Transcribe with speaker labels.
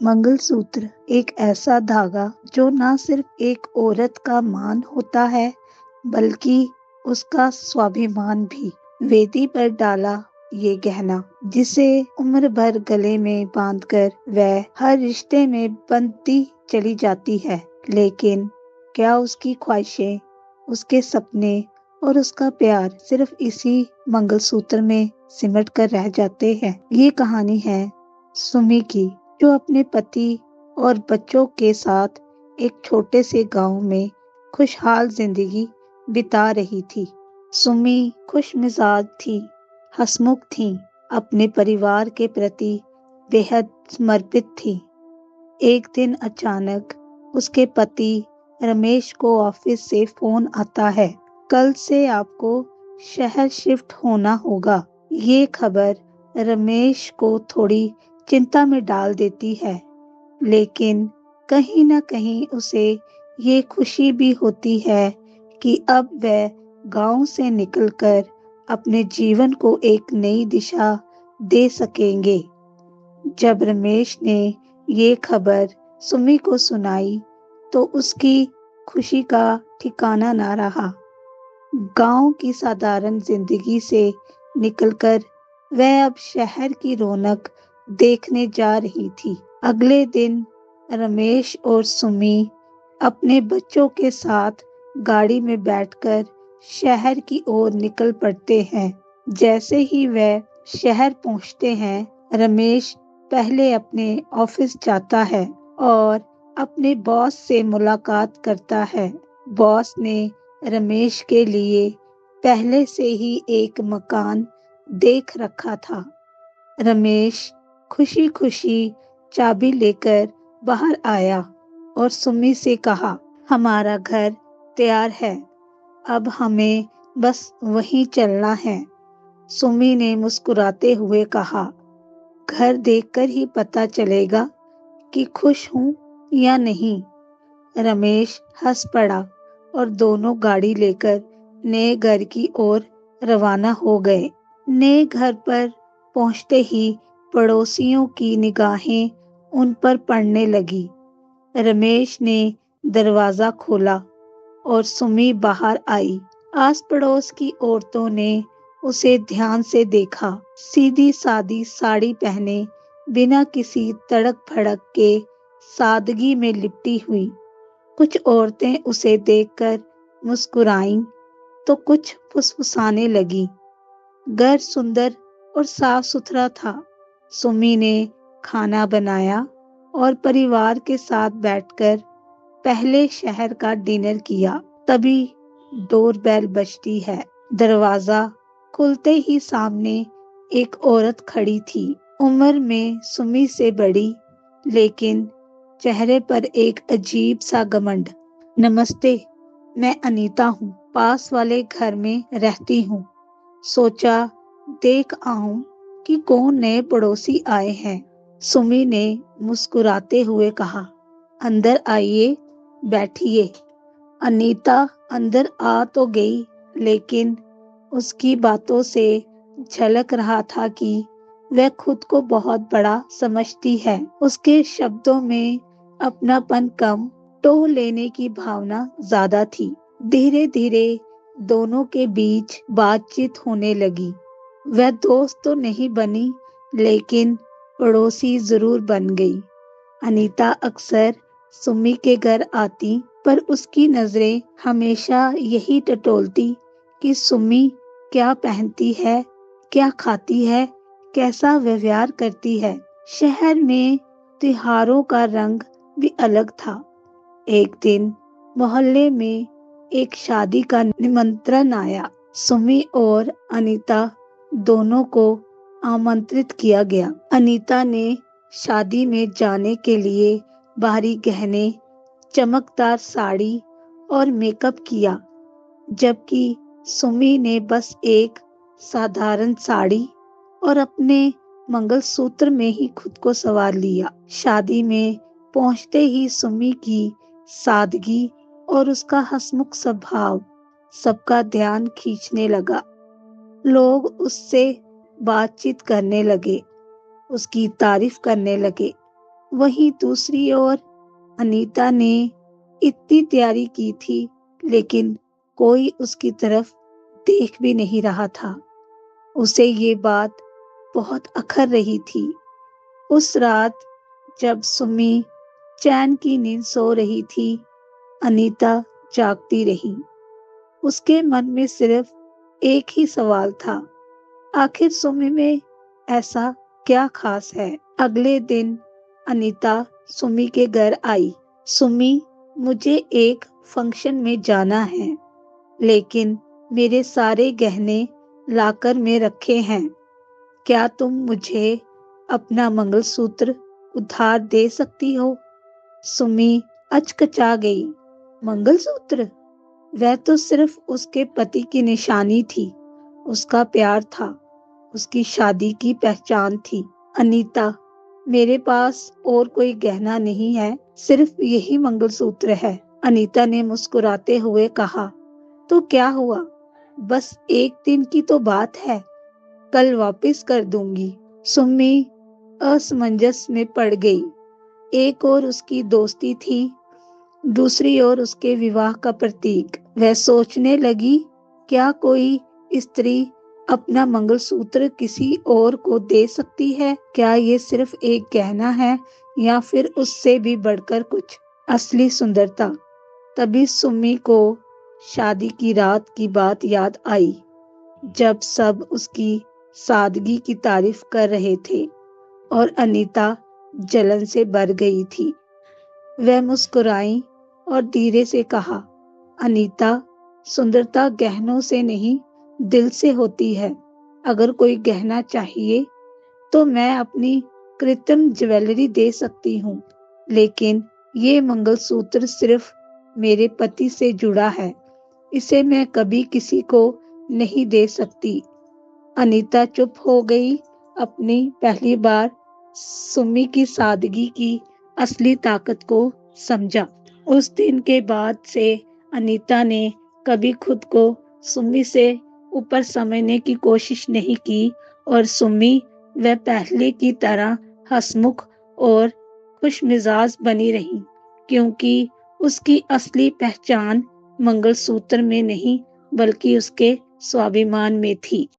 Speaker 1: मंगलसूत्र एक ऐसा धागा जो न सिर्फ एक औरत का मान होता है बल्कि उसका स्वाभिमान भी। वेदी पर डाला ये गहना जिसे उम्र भर गले में बांधकर वह हर रिश्ते में बंधती चली जाती है, लेकिन क्या उसकी ख्वाहिशें, उसके सपने और उसका प्यार सिर्फ इसी मंगलसूत्र में सिमट कर रह जाते हैं। ये कहानी है सुमी की, जो अपने पति और बच्चों के साथ एक छोटे से गांव में खुशहाल जिंदगी बिता रही थी। सुमी खुश मिजाज थी, हंसमुख थी, अपने परिवार के प्रति बेहद समर्पित थी। एक दिन अचानक उसके पति रमेश को ऑफिस से फोन आता है, कल से आपको शहर शिफ्ट होना होगा। ये खबर रमेश को थोड़ी चिंता में डाल देती है, लेकिन कहीं न कहीं उसे ये खुशी भी होती है कि अब वह गांव से निकलकर अपने जीवन को एक नई दिशा दे सकेंगे। जब रमेश ने ये खबर सुमी को सुनाई तो उसकी खुशी का ठिकाना ना रहा। गांव की साधारण जिंदगी से निकलकर वह अब शहर की रौनक देखने जा रही थी। अगले दिन रमेश और सुमी अपने बच्चों के साथ गाड़ी में बैठकर शहर की ओर निकल पड़ते हैं। जैसे ही वह शहर पहुंचते हैं, रमेश पहले अपने ऑफिस जाता है और अपने बॉस से मुलाकात करता है। बॉस ने रमेश के लिए पहले से ही एक मकान देख रखा था। रमेश खुशी खुशी चाबी लेकर बाहर आया और सुमी से कहा, हमारा घर तैयार है, अब हमें बस वहीं चलना है। सुमी ने मुस्कुराते हुए कहा, घर देखकर ही पता चलेगा कि खुश हूं या नहीं। रमेश हंस पड़ा और दोनों गाड़ी लेकर नए घर की ओर रवाना हो गए। नए घर पर पहुंचते ही पड़ोसियों की निगाहें उन पर पड़ने लगी। रमेश ने दरवाजा खोला और सुमी बाहर आई। आस पड़ोस की औरतों ने उसे ध्यान से देखा। सीधी सादी साड़ी पहने, बिना किसी तड़क भड़क के सादगी में लिपटी हुई। कुछ औरतें उसे देखकर मुस्कुराईं तो कुछ फुसफुसाने लगी। घर सुंदर और साफ सुथरा था। सुमी ने खाना बनाया और परिवार के साथ बैठकर पहले शहर का डिनर किया। तभी डोरबेल बजती है। दरवाजा खुलते ही सामने एक औरत खड़ी थी, उम्र में सुमी से बड़ी, लेकिन चेहरे पर एक अजीब सा घमंड। नमस्ते, मैं अनीता हूँ, पास वाले घर में रहती हूँ। सोचा देख आऊं कि कौन नए पड़ोसी आए हैं। सुमी ने मुस्कुराते हुए कहा, अंदर आइए, बैठिए। अनीता अंदर आ तो गई, लेकिन उसकी बातों से झलक रहा था कि वह खुद को बहुत बड़ा समझती है। उसके शब्दों में अपनापन कम, टोह लेने की भावना ज्यादा थी। धीरे धीरे दोनों के बीच बातचीत होने लगी। वह दोस्त तो नहीं बनी, लेकिन पड़ोसी जरूर बन गई। अनीता अक्सर सुमी के घर आती, पर उसकी नजरें हमेशा यही टटोलती कि सुमी क्या पहनती है, क्या खाती है, कैसा व्यवहार करती है। शहर में त्योहारों का रंग भी अलग था। एक दिन मोहल्ले में एक शादी का निमंत्रण आया। सुमी और अनीता दोनों को आमंत्रित किया गया। अनीता ने शादी में जाने के लिए भारी गहने, चमकदार साड़ी और मेकअप किया, जबकि सुमी ने बस एक साधारण साड़ी और अपने मंगलसूत्र में ही खुद को संवार लिया। शादी में पहुंचते ही सुमी की सादगी और उसका हंसमुख स्वभाव सबका ध्यान खींचने लगा। लोग उससे बातचीत करने लगे, उसकी तारीफ करने लगे। वहीं दूसरी ओर अनीता ने इतनी तैयारी की थी, लेकिन कोई उसकी तरफ देख भी नहीं रहा था। उसे ये बात बहुत अखर रही थी। उस रात जब सुमी चैन की नींद सो रही थी, अनीता जागती रही। उसके मन में सिर्फ एक ही सवाल था, आखिर सुमी में ऐसा क्या खास है। अगले दिन अनीता सुमी के घर आई। सुमी, मुझे एक फंक्शन में जाना है, लेकिन मेरे सारे गहने लाकर में रखे हैं। क्या तुम मुझे अपना मंगलसूत्र उधार दे सकती हो? सुमी अचकचा गई। मंगलसूत्र? वह तो सिर्फ उसके पति की निशानी थी, उसका प्यार था, उसकी शादी की पहचान थी। अनीता, मेरे पास और कोई गहना नहीं है, सिर्फ यही मंगलसूत्र है। अनीता ने मुस्कुराते हुए कहा, तो क्या हुआ, बस एक दिन की तो बात है, कल वापस कर दूंगी। सुम्मी असमंजस में पड़ गई। एक और उसकी दोस्ती थी, दूसरी ओर उसके विवाह का प्रतीक। वह सोचने लगी, क्या कोई स्त्री अपना मंगलसूत्र किसी और को दे सकती है? क्या ये सिर्फ एक गहना है या फिर उससे भी बढ़कर कुछ असली सुंदरता? तभी सुम्मी को शादी की रात की बात याद आई, जब सब उसकी सादगी की तारीफ कर रहे थे और अनीता जलन से भर गई थी। वह मुस्कुराई और धीरे से कहा, अनीता, सुंदरता गहनों से नहीं, दिल से होती है। अगर कोई गहना चाहिए तो मैं अपनी कृत्रिम ज्वेलरी दे सकती हूँ, लेकिन ये मंगलसूत्र सिर्फ मेरे पति से जुड़ा है, इसे मैं कभी किसी को नहीं दे सकती। अनीता चुप हो गई, अपनी पहली बार सुमी की सादगी की असली ताकत को समझा। उस दिन के बाद से अनीता ने कभी खुद को सुमी से ऊपर समझने की कोशिश नहीं की और सुमी वह पहले की तरह हंसमुख और खुशमिजाज बनी रही, क्योंकि उसकी असली पहचान मंगलसूत्र में नहीं बल्कि उसके स्वाभिमान में थी।